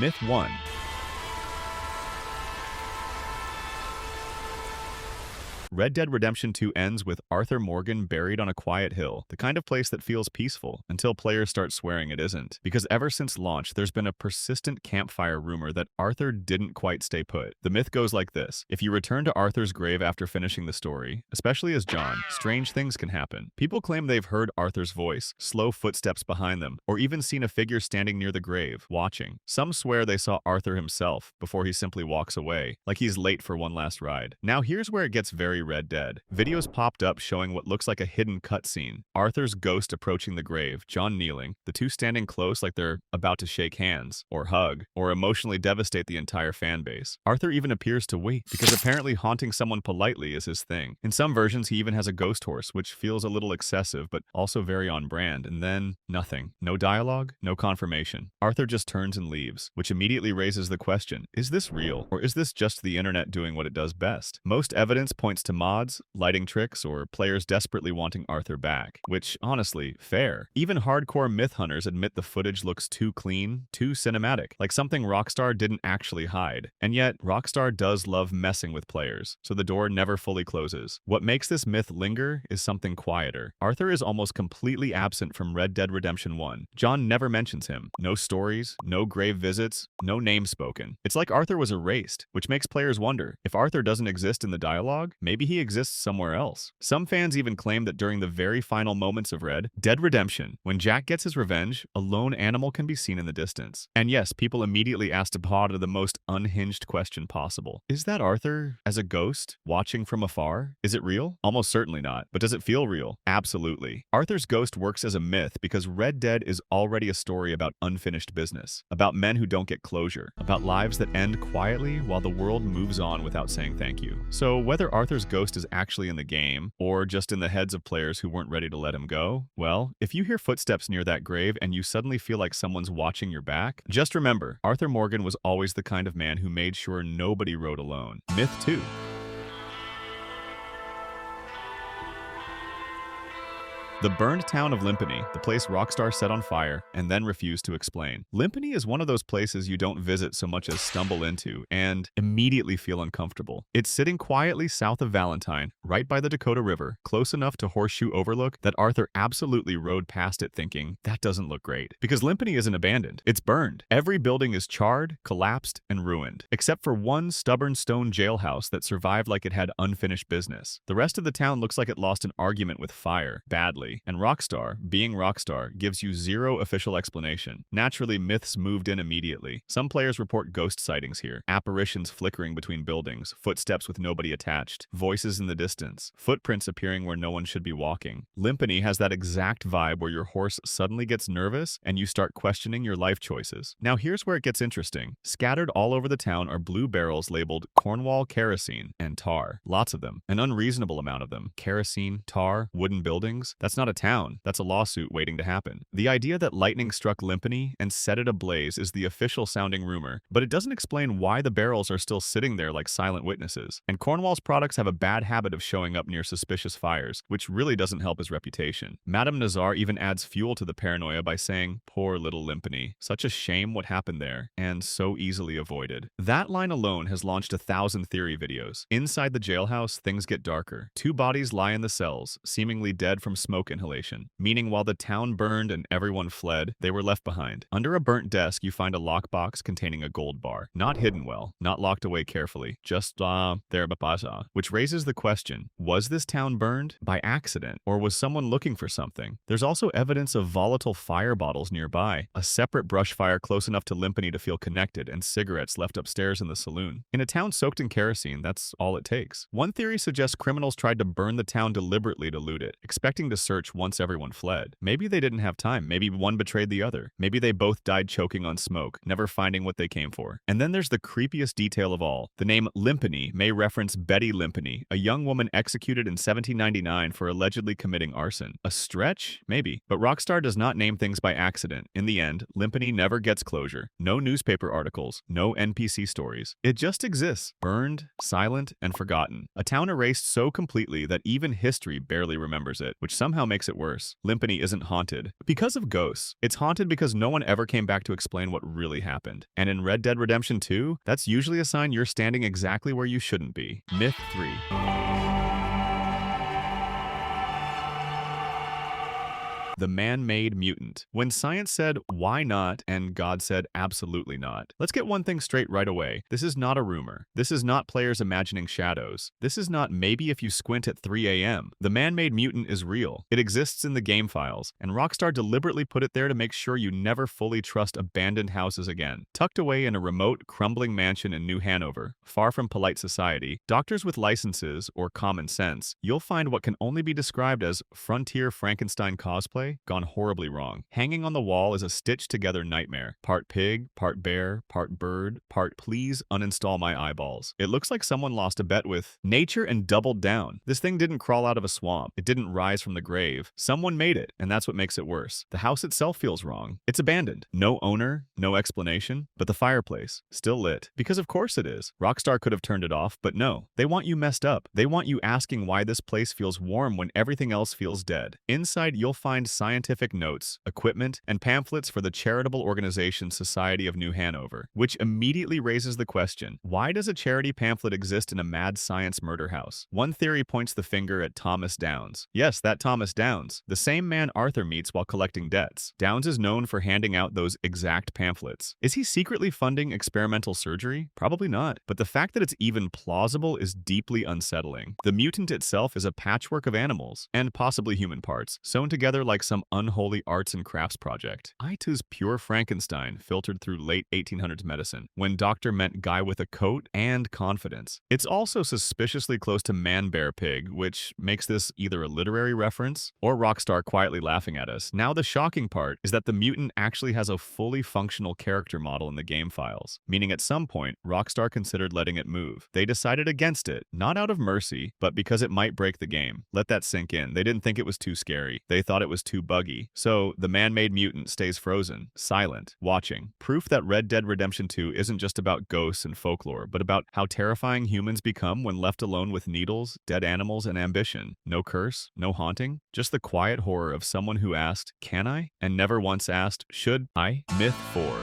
Myth 1. Red Dead Redemption 2 ends with Arthur Morgan buried on a quiet hill, the kind of place that feels peaceful, until players start swearing it isn't. Because ever since launch, there's been a persistent campfire rumor that Arthur didn't quite stay put. The myth goes like this: if you return to Arthur's grave after finishing the story, especially as John, strange things can happen. People claim they've heard Arthur's voice, slow footsteps behind them, or even seen a figure standing near the grave, watching. Some swear they saw Arthur himself, before he simply walks away, like he's late for one last ride. Now here's where it gets very Red Dead. Videos popped up showing what looks like a hidden cutscene. Arthur's ghost approaching the grave, John kneeling, the two standing close like they're about to shake hands, or hug, or emotionally devastate the entire fan base. Arthur even appears to wait, because apparently haunting someone politely is his thing. In some versions, he even has a ghost horse, which feels a little excessive, but also very on brand, and then nothing. No dialogue, no confirmation. Arthur just turns and leaves, which immediately raises the question, is this real, or is this just the internet doing what it does best? Most evidence points to mods, lighting tricks, or players desperately wanting Arthur back, which, honestly, fair. Even hardcore myth hunters admit the footage looks too clean, too cinematic, like something Rockstar didn't actually hide. And yet, Rockstar does love messing with players, so the door never fully closes. What makes this myth linger is something quieter. Arthur is almost completely absent from Red Dead Redemption 1. John never mentions him. No stories, no grave visits, no name spoken. It's like Arthur was erased, which makes players wonder, if Arthur doesn't exist in the dialogue, maybe he exists somewhere else. Some fans even claim that during the very final moments of Red Dead Redemption, when Jack gets his revenge, a lone animal can be seen in the distance. And yes, people immediately asked Apod the most unhinged question possible. Is that Arthur as a ghost, watching from afar? Is it real? Almost certainly not. But does it feel real? Absolutely. Arthur's ghost works as a myth because Red Dead is already a story about unfinished business, about men who don't get closure, about lives that end quietly while the world moves on without saying thank you. So whether Arthur's ghost is actually in the game, or just in the heads of players who weren't ready to let him go, well, if you hear footsteps near that grave and you suddenly feel like someone's watching your back, just remember, Arthur Morgan was always the kind of man who made sure nobody rode alone. Myth 2. The burned town of Limpany, the place Rockstar set on fire and then refused to explain. Limpany is one of those places you don't visit so much as stumble into and immediately feel uncomfortable. It's sitting quietly south of Valentine, right by the Dakota River, close enough to Horseshoe Overlook that Arthur absolutely rode past it thinking, that doesn't look great. Because Limpany isn't abandoned, it's burned. Every building is charred, collapsed, and ruined, except for one stubborn stone jailhouse that survived like it had unfinished business. The rest of the town looks like it lost an argument with fire, badly. And Rockstar, being Rockstar, gives you zero official explanation. Naturally, myths moved in immediately. Some players report ghost sightings here, apparitions flickering between buildings, footsteps with nobody attached, voices in the distance, footprints appearing where no one should be walking. Limpany has that exact vibe where your horse suddenly gets nervous and you start questioning your life choices. Now here's where it gets interesting. Scattered all over the town are blue barrels labeled Cornwall kerosene and tar. Lots of them, an unreasonable amount of them. Kerosene, tar, wooden buildings, that's not a town, that's a lawsuit waiting to happen. The idea that lightning struck Limpany and set it ablaze is the official sounding rumor, but it doesn't explain why the barrels are still sitting there like silent witnesses. And Cornwall's products have a bad habit of showing up near suspicious fires, which really doesn't help his reputation. Madame Nazar even adds fuel to the paranoia by saying, poor little Limpany, such a shame what happened there, and so easily avoided. That line alone has launched 1,000 theory videos. Inside the jailhouse, things get darker. Two bodies lie in the cells, seemingly dead from smoke inhalation, meaning while the town burned and everyone fled, they were left behind. Under a burnt desk, you find a lockbox containing a gold bar. Not hidden well, not locked away carefully, just there, which raises the question, was this town burned by accident, or was someone looking for something? There's also evidence of volatile fire bottles nearby, a separate brush fire close enough to Limpany to feel connected, and cigarettes left upstairs in the saloon. In a town soaked in kerosene, that's all it takes. One theory suggests criminals tried to burn the town deliberately to loot it, expecting to search once everyone fled. Maybe they didn't have time. Maybe one betrayed the other. Maybe they both died choking on smoke, never finding what they came for. And then there's the creepiest detail of all. The name Limpany may reference Betty Limpany, a young woman executed in 1799 for allegedly committing arson. A stretch? Maybe. But Rockstar does not name things by accident. In the end, Limpany never gets closure. No newspaper articles, no NPC stories. It just exists, burned, silent, and forgotten. A town erased so completely that even history barely remembers it, which somehow makes it worse. Limpany isn't haunted because of ghosts. It's haunted because no one ever came back to explain what really happened. And in Red Dead Redemption 2, that's usually a sign you're standing exactly where you shouldn't be. Myth 3. The man-made mutant. When science said, why not, and God said, absolutely not. Let's get one thing straight right away. This is not a rumor. This is not players imagining shadows. This is not maybe if you squint at 3 a.m. The man-made mutant is real. It exists in the game files, and Rockstar deliberately put it there to make sure you never fully trust abandoned houses again. Tucked away in a remote, crumbling mansion in New Hanover, far from polite society, doctors with licenses, or common sense, you'll find what can only be described as frontier Frankenstein cosplay gone horribly wrong. Hanging on the wall is a stitched-together nightmare. Part pig, part bear, part bird, part please uninstall my eyeballs. It looks like someone lost a bet with nature and doubled down. This thing didn't crawl out of a swamp. It didn't rise from the grave. Someone made it, and that's what makes it worse. The house itself feels wrong. It's abandoned. No owner, no explanation, but the fireplace, still lit. Because of course it is. Rockstar could have turned it off, but no. They want you messed up. They want you asking why this place feels warm when everything else feels dead. Inside, you'll find scientific notes, equipment, and pamphlets for the charitable organization Society of New Hanover, which immediately raises the question, why does a charity pamphlet exist in a mad science murder house? One theory points the finger at Thomas Downs. Yes, that Thomas Downs, the same man Arthur meets while collecting debts. Downs is known for handing out those exact pamphlets. Is he secretly funding experimental surgery? Probably not, but the fact that it's even plausible is deeply unsettling. The mutant itself is a patchwork of animals, and possibly human parts, sewn together like some unholy arts and crafts project. It is pure Frankenstein filtered through late 1800s medicine, when doctor meant guy with a coat and confidence. It's also suspiciously close to Man-Bear-Pig, which makes this either a literary reference or Rockstar quietly laughing at us. Now the shocking part is that the mutant actually has a fully functional character model in the game files, meaning at some point, Rockstar considered letting it move. They decided against it, not out of mercy, but because it might break the game. Let that sink in. They didn't think it was too scary. They thought it was too buggy. So the man-made mutant stays frozen, silent, watching. Proof that Red Dead Redemption 2 isn't just about ghosts and folklore, but about how terrifying humans become when left alone with needles, dead animals, and ambition. No curse, no haunting, just the quiet horror of someone who asked, can I? And never once asked, should I? Myth 4.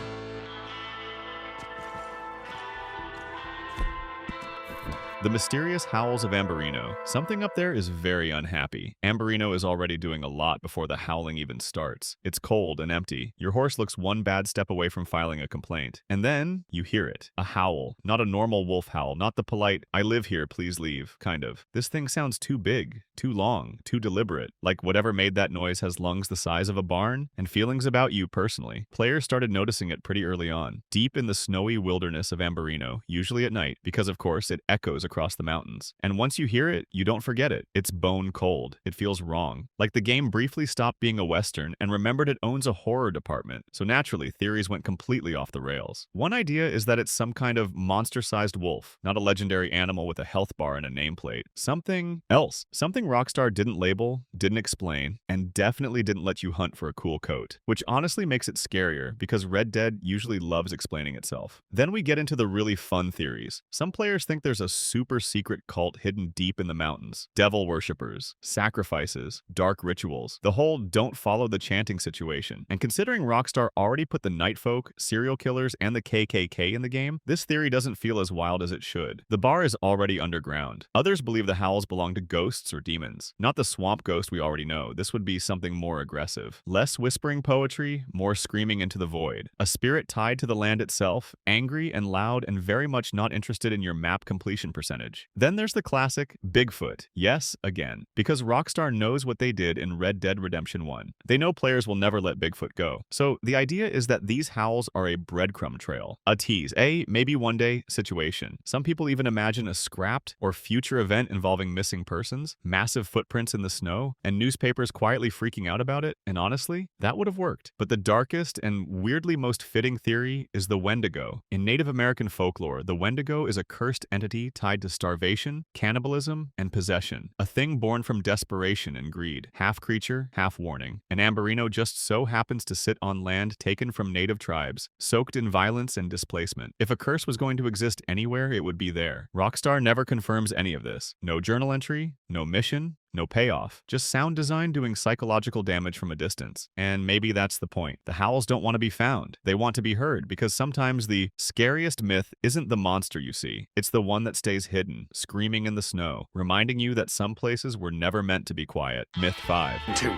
The mysterious Howls of Amberino. Something up there is very unhappy. Amberino is already doing a lot before the howling even starts. It's cold and empty. Your horse looks one bad step away from filing a complaint. And then, you hear it. A howl. Not a normal wolf howl, not the polite, I live here, please leave, kind of. This thing sounds too big, too long, too deliberate. Like whatever made that noise has lungs the size of a barn, and feelings about you personally. Players started noticing it pretty early on. Deep in the snowy wilderness of Amberino, usually at night, because of course it echoes across the mountains. And once you hear it, you don't forget it. It's bone cold. It feels wrong. Like the game briefly stopped being a Western and remembered it owns a horror department. So naturally, theories went completely off the rails. One idea is that it's some kind of monster-sized wolf, not a legendary animal with a health bar and a nameplate. Something else. Something Rockstar didn't label, didn't explain, and definitely didn't let you hunt for a cool coat. Which honestly makes it scarier, because Red Dead usually loves explaining itself. Then we get into the really fun theories. Some players think there's a super secret cult hidden deep in the mountains. Devil worshippers, sacrifices, dark rituals. The whole don't follow the chanting situation. And considering Rockstar already put the night folk, serial killers, and the KKK in the game, this theory doesn't feel as wild as it should. The bar is already underground. Others believe the Howls belong to ghosts or demons. Not the swamp ghost we already know. This would be something more aggressive. Less whispering poetry, more screaming into the void. A spirit tied to the land itself, angry and loud and very much not interested in your map completion percentage. Then there's the classic Bigfoot. Yes, again. Because Rockstar knows what they did in Red Dead Redemption 1. They know players will never let Bigfoot go. So the idea is that these howls are a breadcrumb trail. A tease, a maybe one day situation. Some people even imagine a scrapped or future event involving missing persons, massive footprints in the snow, and newspapers quietly freaking out about it. And honestly, that would have worked. But the darkest and weirdly most fitting theory is the Wendigo. In Native American folklore, the Wendigo is a cursed entity tied to starvation, cannibalism, and possession. A thing born from desperation and greed. Half creature, half warning. And Amberino just so happens to sit on land taken from native tribes, soaked in violence and displacement. If a curse was going to exist anywhere, it would be there. Rockstar never confirms any of this. No journal entry, no mission, no payoff, just sound design doing psychological damage from a distance. And maybe that's the point. The Howls don't want to be found. They want to be heard, because sometimes the scariest myth isn't the monster you see. It's the one that stays hidden, screaming in the snow, reminding you that some places were never meant to be quiet. Myth 5. 2.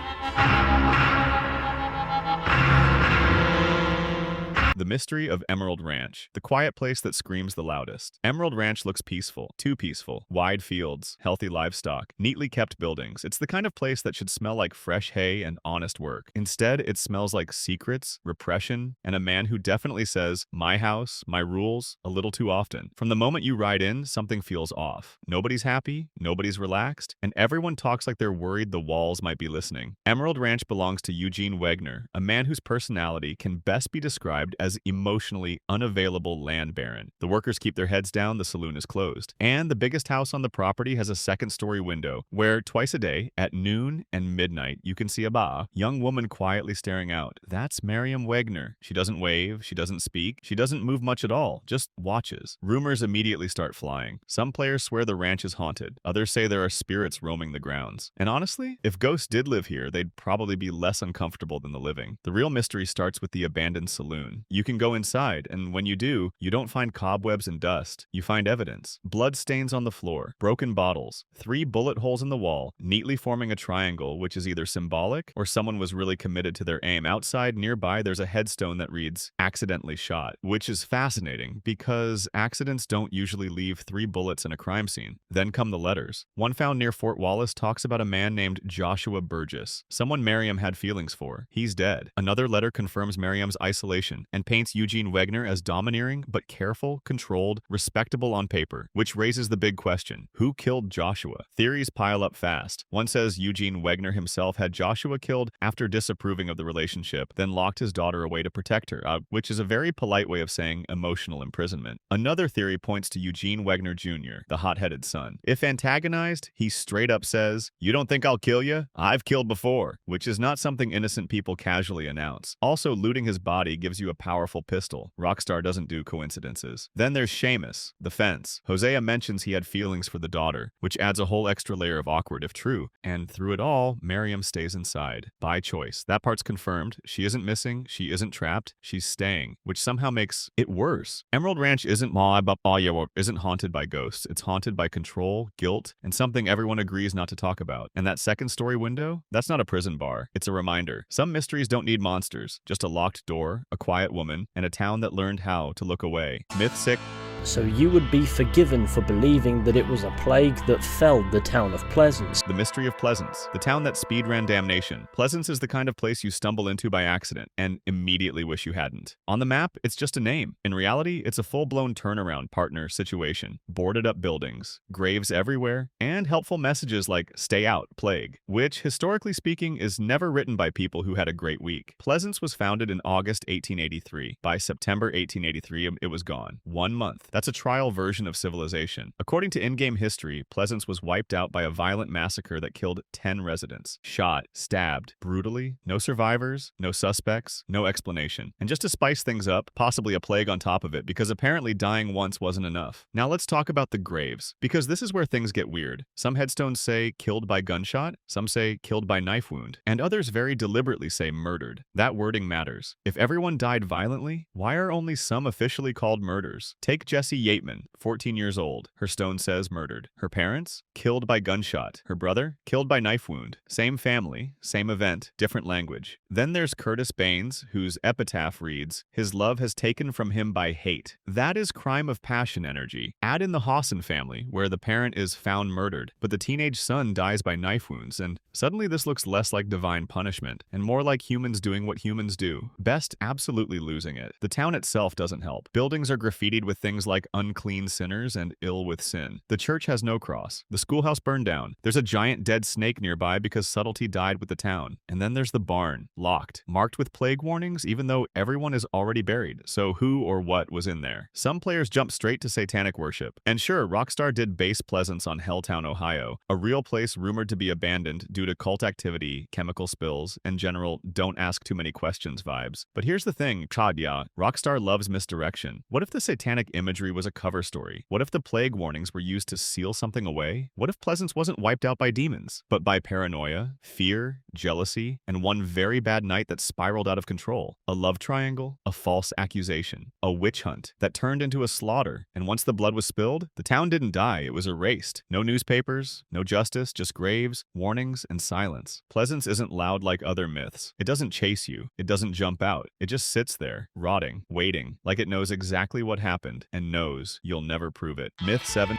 The Mystery of Emerald Ranch, the quiet place that screams the loudest. Emerald Ranch looks peaceful, too peaceful. Wide fields, healthy livestock, neatly kept buildings. It's the kind of place that should smell like fresh hay and honest work. Instead, it smells like secrets, repression, and a man who definitely says, "My house, my rules," a little too often. From the moment you ride in, something feels off. Nobody's happy, nobody's relaxed, and everyone talks like they're worried the walls might be listening. Emerald Ranch belongs to Eugene Wegner, a man whose personality can best be described as emotionally unavailable land baron. The workers keep their heads down, the saloon is closed. And the biggest house on the property has a second-story window, where twice a day, at noon and midnight, you can see a young woman quietly staring out. That's Miriam Wegner. She doesn't wave, she doesn't speak, she doesn't move much at all, just watches. Rumors immediately start flying. Some players swear the ranch is haunted. Others say there are spirits roaming the grounds. And honestly, if ghosts did live here, they'd probably be less uncomfortable than the living. The real mystery starts with the abandoned saloon. You can go inside, and when you do, you don't find cobwebs and dust. You find evidence. Blood stains on the floor, broken bottles, 3 bullet holes in the wall, neatly forming a triangle, which is either symbolic or someone was really committed to their aim. Outside, nearby, there's a headstone that reads, "Accidentally shot," which is fascinating because accidents don't usually leave 3 bullets in a crime scene. Then come the letters. One found near Fort Wallace talks about a man named Joshua Burgess, someone Miriam had feelings for. He's dead. Another letter confirms Miriam's isolation and paints Eugene Wegner as domineering but careful, controlled, respectable on paper, which raises the big question: who killed Joshua? Theories pile up fast. One says Eugene Wegner himself had Joshua killed after disapproving of the relationship, then locked his daughter away to protect her, which is a very polite way of saying emotional imprisonment. Another theory points to Eugene Wegner Jr., the hot-headed son. If antagonized, he straight up says, "You don't think I'll kill you? I've killed before," which is not something innocent people casually announce. Also, looting his body gives you a powerful pistol. Rockstar doesn't do coincidences. Then there's Seamus, the fence. Hosea mentions he had feelings for the daughter, which adds a whole extra layer of awkward if true. And through it all, Miriam stays inside. By choice. That part's confirmed. She isn't missing, she isn't trapped, she's staying, which somehow makes it worse. Emerald Ranch isn't haunted by ghosts. It's haunted by control, guilt, and something everyone agrees not to talk about. And that second-story window? That's not a prison bar. It's a reminder. Some mysteries don't need monsters. Just a locked door, a quiet woman, and a town that learned how to look away. Myth 6. So you would be forgiven for believing that it was a plague that felled the town of Pleasance. The Mystery of Pleasance, the town that speedran damnation. Pleasance is the kind of place you stumble into by accident and immediately wish you hadn't. On the map, it's just a name. In reality, it's a full-blown turnaround partner situation. Boarded up buildings, graves everywhere, and helpful messages like "Stay out, plague," which, historically speaking, is never written by people who had a great week. Pleasance was founded in August 1883. By September 1883, it was gone. 1 month. That's a trial version of civilization. According to in-game history, Pleasance was wiped out by a violent massacre that killed 10 residents. Shot, stabbed, brutally, no survivors, no suspects, no explanation. And just to spice things up, possibly a plague on top of it, because apparently dying once wasn't enough. Now let's talk about the graves, because this is where things get weird. Some headstones say killed by gunshot, some say killed by knife wound, and others very deliberately say murdered. That wording matters. If everyone died violently, why are only some officially called murders? Take Jessie Yateman, 14 years old. Her stone says murdered. Her parents? Killed by gunshot. Her brother? Killed by knife wound. Same family, same event, different language. Then there's Curtis Baines, whose epitaph reads, "His love has taken from him by hate." That is crime of passion energy. Add in the Hawson family, where the parent is found murdered, but the teenage son dies by knife wounds, and suddenly this looks less like divine punishment, and more like humans doing what humans do. Best absolutely losing it. The town itself doesn't help. Buildings are graffitied with things like "unclean sinners" and "ill with sin." The church has no cross. The schoolhouse burned down. There's a giant dead snake nearby because subtlety died with the town. And then there's the barn, locked, marked with plague warnings even though everyone is already buried. So who or what was in there? Some players jump straight to satanic worship. And sure, Rockstar did base Pleasance on Helltown, Ohio, a real place rumored to be abandoned due to cult activity, chemical spills, and general "don't ask too many questions" vibes. But here's the thing, Chadya, Rockstar loves misdirection. What if the satanic imagery imagery was a cover story? What if the plague warnings were used to seal something away? What if Pleasance wasn't wiped out by demons, but by paranoia, fear, jealousy, and one very bad night that spiraled out of control? A love triangle, a false accusation, a witch hunt that turned into a slaughter, and once the blood was spilled, the town didn't die, it was erased. No newspapers, no justice, just graves, warnings, and silence. Pleasance isn't loud like other myths. It doesn't chase you. It doesn't jump out. It just sits there, rotting, waiting, like it knows exactly what happened and knows you'll never prove it. Myth 7.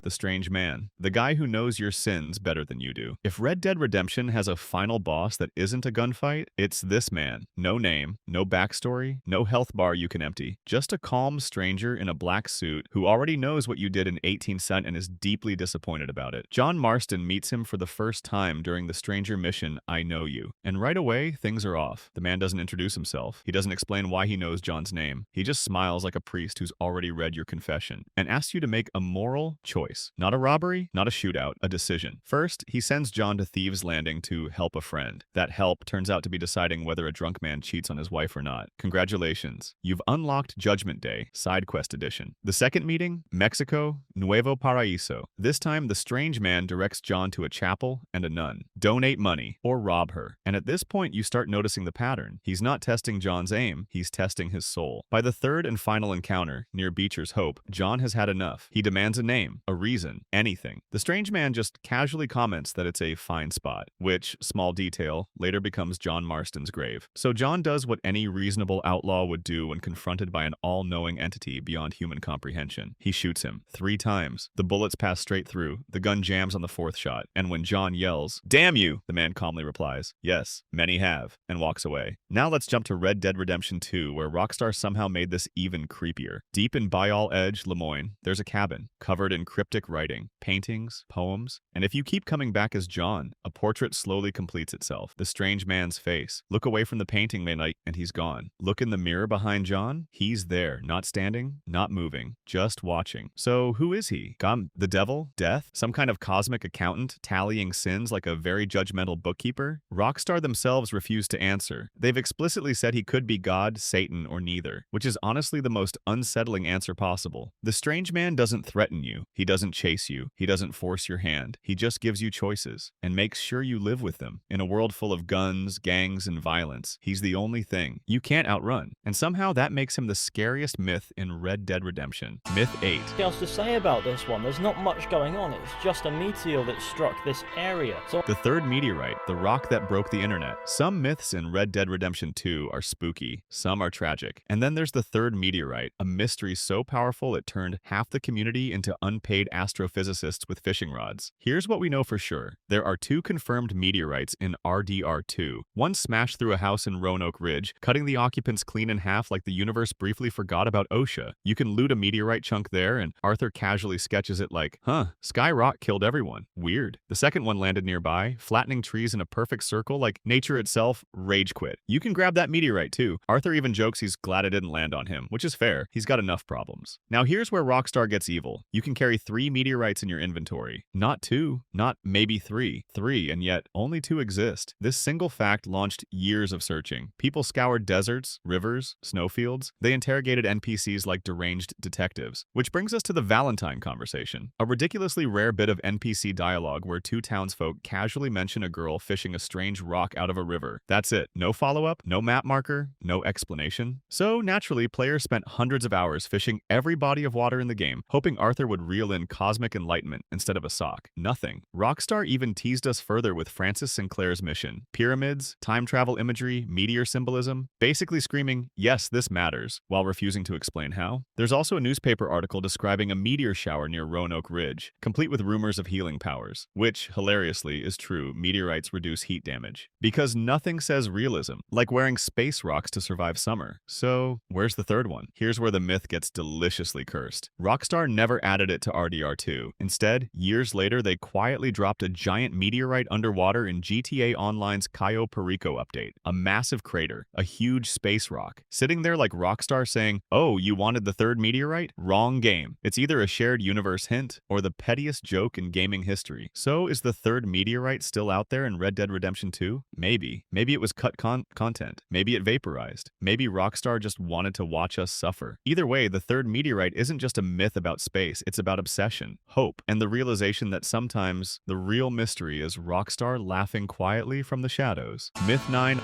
The strange man. The guy who knows your sins better than you do. If Red Dead Redemption has a final boss that isn't a gunfight, it's this man. No name, no backstory, no health bar you can empty. Just a calm stranger in a black suit who already knows what you did in 18 Cent and is deeply disappointed about it. John Marston meets him for the first time during the stranger mission, I Know You. And right away, things are off. The man doesn't introduce himself. He doesn't explain why he knows John's name. He just smiles like a priest who's already read your confession and asks you to make a moral choice. Not a robbery, not a shootout, a decision. First, he sends John to Thieves' Landing to help a friend. That help turns out to be deciding whether a drunk man cheats on his wife or not. Congratulations, you've unlocked Judgment Day, Side Quest Edition. The second meeting, Mexico, Nuevo Paraíso. This time, the strange man directs John to a chapel and a nun. Donate money, or rob her. And at this point, you start noticing the pattern. He's not testing John's aim, he's testing his soul. By the third and final encounter, near Beecher's Hope, John has had enough. He demands a name, a reason, anything. The strange man just casually comments that it's a fine spot, which, small detail, later becomes John Marston's grave. So John does what any reasonable outlaw would do when confronted by an all-knowing entity beyond human comprehension. He shoots him 3 times. The bullets pass straight through. The gun jams on the 4th shot. And when John yells, "Damn you!" the man calmly replies, "Yes, many have," and walks away. Now let's jump to Red Dead Redemption 2, where Rockstar somehow made this even creepier. Deep in Bayall Edge, Lemoyne, there's a cabin covered in cryptic writing, paintings, poems, and if you keep coming back as John, a portrait slowly completes itself. The strange man's face. Look away from the painting, Midnight, and he's gone. Look in the mirror behind John. He's there, not standing, not moving, just watching. So who is he? God, the devil? Death? Some kind of cosmic accountant tallying sins like a very judgmental bookkeeper? Rockstar themselves refuse to answer. They've explicitly said he could be God, Satan, or neither, which is honestly the most unsettling answer possible. The strange man doesn't threaten you. He doesn't chase you. He doesn't force your hand. He just gives you choices and makes sure you live with them. In a world full of guns, gangs, and violence, he's the only thing you can't outrun. And somehow that makes him the scariest myth in Red Dead Redemption. Myth 8. What else to say about this one? There's not much going on. It's just a meteor that struck this area. So the third meteorite, the rock that broke the internet. Some myths in Red Dead Redemption 2 are spooky. Some are tragic. And then there's the third meteorite, a mystery so powerful it turned half the community into unpaid astrophysicists with fishing rods. Here's what we know for sure. There are 2 confirmed meteorites in RDR2. One smashed through a house in Roanoke Ridge, cutting the occupants clean in half like the universe briefly forgot about OSHA. You can loot a meteorite chunk there, and Arthur casually sketches it like, Sky Rock killed everyone. Weird. The second one landed nearby, flattening trees in a perfect circle like nature itself. Rage quit. You can grab that meteorite too. Arthur even jokes he's glad it didn't land on him, which is fair. He's got enough problems. Now here's where Rockstar gets evil. You can carry 3 meteorites in your inventory. Not 2, not maybe 3. 3, and yet only 2 exist. This single fact launched years of searching. People scoured deserts, rivers, snowfields. They interrogated NPCs like deranged detectives. Which brings us to the Valentine conversation. A ridiculously rare bit of NPC dialogue where 2 townsfolk casually mention a girl fishing a strange rock out of a river. That's it. No follow-up, no map marker, no explanation. So naturally, players spent hundreds of hours fishing every body of water in the game, hoping Arthur would reel in cosmic enlightenment instead of a sock. Nothing. Rockstar even teased us further with Francis Sinclair's mission. Pyramids, time travel imagery, meteor symbolism, basically screaming, yes, this matters, while refusing to explain how. There's also a newspaper article describing a meteor shower near Roanoke Ridge, complete with rumors of healing powers, which, hilariously, is true. Meteorites reduce heat damage. Because nothing says realism, like wearing space rocks to survive summer. So, where's the third one? Here's where the myth gets deliciously cursed. Rockstar never added it to RDR RDR2. Instead, years later, they quietly dropped a giant meteorite underwater in GTA Online's Cayo Perico update. A massive crater, a huge space rock, sitting there like Rockstar saying, "Oh, you wanted the third meteorite? Wrong game." It's either a shared universe hint or the pettiest joke in gaming history. So is the third meteorite still out there in Red Dead Redemption 2? Maybe. Maybe it was cut content. Maybe it vaporized. Maybe Rockstar just wanted to watch us suffer. Either way, the third meteorite isn't just a myth about space, it's about obsession, hope, and the realization that sometimes the real mystery is Rockstar laughing quietly from the shadows. Myth 9.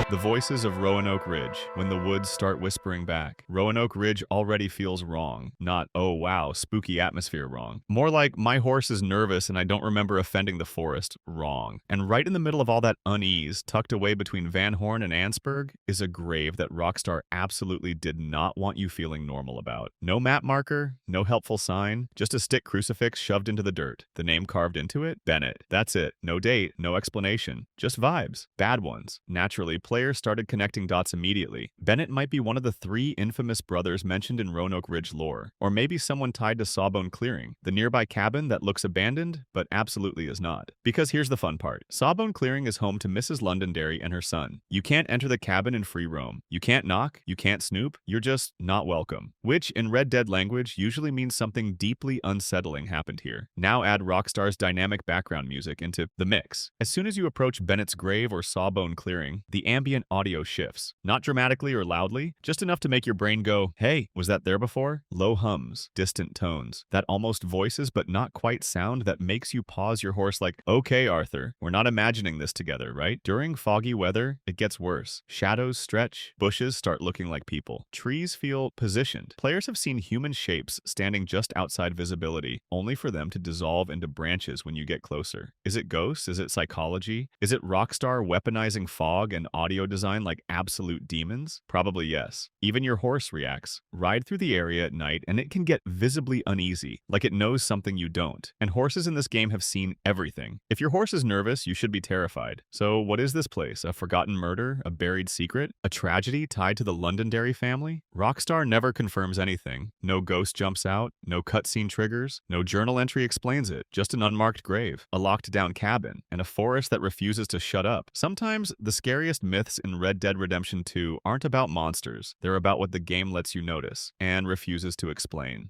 The voices of Roanoke Ridge, when the woods start whispering back. Roanoke Ridge already feels wrong. Not, oh wow, spooky atmosphere wrong. More like, my horse is nervous and I don't remember offending the forest wrong. And right in the middle of all that unease, tucked away between Van Horn and Ansburg, is a grave that Rockstar absolutely did not want you feeling normal about. No map marker, no helpful sign, just a stick crucifix shoved into the dirt. The name carved into it? Bennett. That's it. No date, no explanation. Just vibes. Bad ones. Naturally, players started connecting dots immediately. Bennett might be one of the 3 infamous brothers mentioned in Roanoke Ridge lore, or maybe someone tied to Sawbone Clearing, the nearby cabin that looks abandoned, but absolutely is not. Because here's the fun part. Sawbone Clearing is home to Mrs. Londonderry and her son. You can't enter the cabin in free roam. You can't knock, you can't snoop, you're just not welcome. Which, in Red Dead language, usually means something deeply unsettling happened here. Now add Rockstar's dynamic background music into the mix. As soon as you approach Bennett's grave or Sawbone Clearing, the ambient audio shifts. Not dramatically or loudly, just enough to make your brain go, hey, was that there before? Low hums, distant tones, that almost voices but not quite sound that makes you pause your horse like, okay, Arthur, we're not imagining this together, right? During foggy weather, it gets worse. Shadows stretch, bushes start looking like people. Trees feel positioned. Players have seen human shapes standing just outside visibility, only for them to dissolve into branches when you get closer. Is it ghosts? Is it psychology? Is it Rockstar weaponizing fog and audio design like absolute demons? Probably yes. Even your horse reacts. Ride through the area at night and it can get visibly uneasy, like it knows something you don't. And horses in this game have seen everything. If your horse is nervous, you should be terrified. So what is this place? A forgotten murder? A buried secret? A tragedy tied to the Londonderry family? Rockstar never confirms anything. No ghost jumps out, no cutscene triggers, no journal entry explains it, just an unmarked grave, a locked down cabin, and a forest that refuses to shut up. Sometimes the scariest myths in Red Dead Redemption 2 aren't about monsters, they're about what the game lets you notice and refuses to explain.